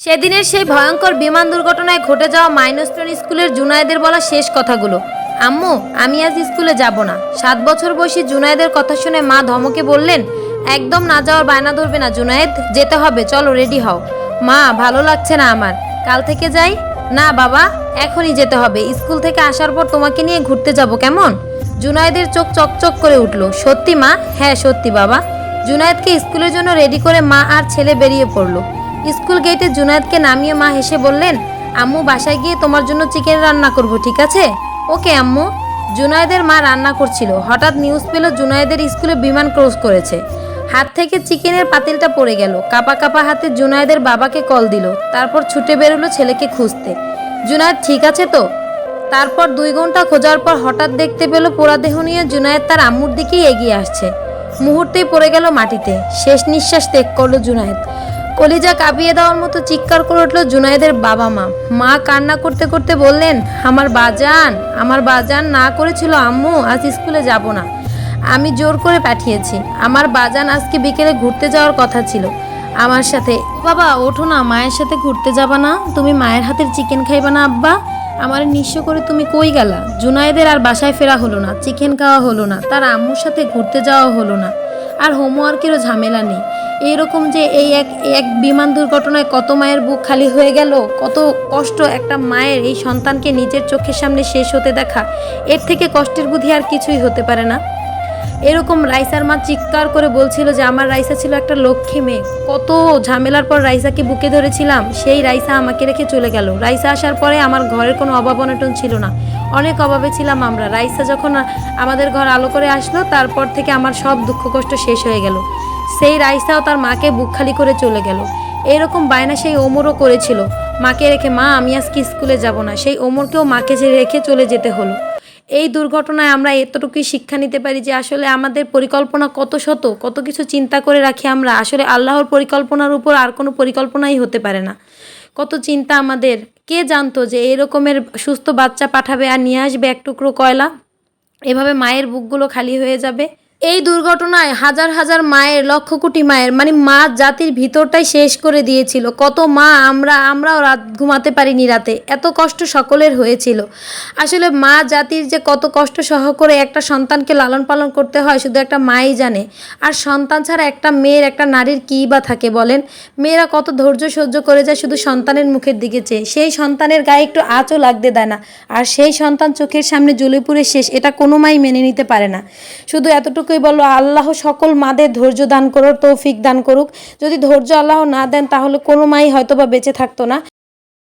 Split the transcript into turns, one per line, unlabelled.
সেদিনের সেই ভয়ঙ্কর বিমান দুর্ঘটনায় ঘটে যাওয়া মাইলস্টোন স্কুলের জুনায়েদের বলা শেষ কথাগুলো। আম্মু, আমি আজ স্কুলে যাব না। 7 বছর বয়সী জুনায়েদের কথা শুনে মা ধমকে বললেন, একদম না যাওয়ার বায়না ধরবে না জুনায়েদ, যেতে হবে, চলো রেডি হও। মা, ভালো লাগছে না আমার, কাল থেকে যাই। না বাবা, এখনই যেতে হবে। স্কুল থেকে আসার পর তোমাকে নিয়ে ঘুরতে যাব, কেমন? জুনায়েদের চোখ চকচক করে উঠল। সত্যি মা? হ্যাঁ সত্যি বাবা। জুনায়েদকে স্কুলের জন্য রেডি করে মা আর ছেলে বেরিয়ে পড়লো। স্কুল গেটে জুনায়েদকে নামিয়ে মা হেসে বললেন, আম্মু বাসায় গিয়ে তোমার জন্য চিকেন রান্না করব, ঠিক আছে? ওকে আম্মু। জুনায়েদের মা রান্না করছিল। হঠাৎ নিউজ পেল জুনায়েদের স্কুলে বিমান ক্রস করেছে। হাত থেকে চিকেনের পাতিলটা পড়ে গেল। কাপা কাপা হাতে জুনায়েদের বাবাকে কল দিল। তারপর ছুটে বেরোলো ছেলেকে খুঁজতে। জুনায়েদ ঠিক আছে তো? তারপর 2 ঘন্টা খোঁজার পর হঠাৎ দেখতে পেল পোড়া দেহ নিয়ে জুনায়েদ তার আম্মুর দিকেই এগিয়ে আসছে। মুহূর্তেই পড়ে গেল মাটিতে। শেষ নিঃশ্বাস ত্যাগ করলো জুনায়েদ। কলিজা কাঁপিয়ে দেওয়ার মতো চিৎকার করে উঠল জুনায়েদের বাবা মা। মা কান্না করতে করতে বললেন, আমার বাজান না করেছিল আম্মু, আজ স্কুলে যাব না। আমি জোর করে পাঠিয়েছি। আমার বাজান আজকে বিকেলে ঘুরতে যাওয়ার কথা ছিল আমার সাথে। বাবা ওঠো না, মায়ের সাথে ঘুরতে যাবা না? তুমি মায়ের হাতের চিকেন খাইবা না আব্বা? আমার নিঃস্ব করে তুমি কই গেলা? জুনায়েদের আর বাসায় ফেরা হলো না, চিকেন খাওয়া হলো না, তার আম্মুর সাথে ঘুরতে যাওয়া হলো না, আর হোমওয়ার্কেরও ঝামেলা নেই। এইরকম যে এই এক বিমান দুর্ঘটনায় কত মায়ের বুক খালি হয়ে গেল, কত কষ্ট একটা মায়ের এই সন্তানকে নিজের চোখের সামনে শেষ হতে দেখা, এর থেকে কষ্টের বুদ্ধি আর কিছুই হতে পারে না। এরকম রাইসার মা চিৎকার করে বলছিল যে আমার রাইসা ছিল একটা লক্ষ্মী মেয়ে। কত ঝামেলার পর রাইসাকে বুকে ধরেছিলাম, সেই রাইসা আমাকে রেখে চলে গেল। রাইসা আসার পরে আমার ঘরের কোনো অভাব অনটন ছিল না, অনেক অভাবে ছিলাম আমরা। রাইসা যখন আমাদের ঘর আলো করে আসলো, তারপর থেকে আমার সব দুঃখ কষ্ট শেষ হয়ে গেল। সেই রাইসাও তার মাকে বুক খালি করে চলে গেল। এইরকম বায়না সেই ওমরও করেছিল মাকে রেখে, মা আমি আজকে স্কুলে যাব না। সেই ওমরকেও মাকে রেখে চলে যেতে হলো। এই দুর্ঘটনায় আমরা এতটুকুই শিক্ষা নিতে পারি যে আসলে আমাদের পরিকল্পনা কত শত, কত কিছু চিন্তা করে রাখি আমরা। আসলে আল্লাহর পরিকল্পনার উপর আর কোনো পরিকল্পনাই হতে পারে না। কত চিন্তা আমাদের। কে জানতো যে এরকমের সুস্থ বাচ্চা পাঠাবে আর নিয়ে আসবে এক টুকরো কয়লা, এভাবে মায়ের বুকগুলো খালি হয়ে যাবে। এই দুর্ঘটনায় হাজার হাজার মায়ের, লক্ষ কোটি মায়ের, মানে মা জাতির ভিতরটাই শেষ করে দিয়েছিল। কত মা, আমরাও রাত ঘুমাতে পারিনি রাতে, এত কষ্ট সকলের হয়েছিল। আসলে মা জাতির যে কত কষ্ট সহ করে একটা সন্তানকে লালন পালন করতে হয় শুধু একটা মাই জানে। আর সন্তান ছাড়া একটা মেয়ের, একটা নারীর কী বা থাকে বলেন? মেয়েরা কত ধৈর্য সহ্য করে যায় শুধু সন্তানের মুখের দিকে চেয়ে। সেই সন্তানের গায়ে একটু আঁচও লাগতে দেয় না, আর সেই সন্তান চোখের সামনে জ্বলে পুড়ে শেষ, এটা কোনো মাই মেনে নিতে পারে না। শুধু এতটুকুই বললো, আল্লাহ সকল মাদের ধৈর্য দান করুক, তৌফিক দান করুক। যদি ধৈর্য আল্লাহ না দেন তাহলে কোনো মাই হয়তো বা বেঁচে থাকতো না।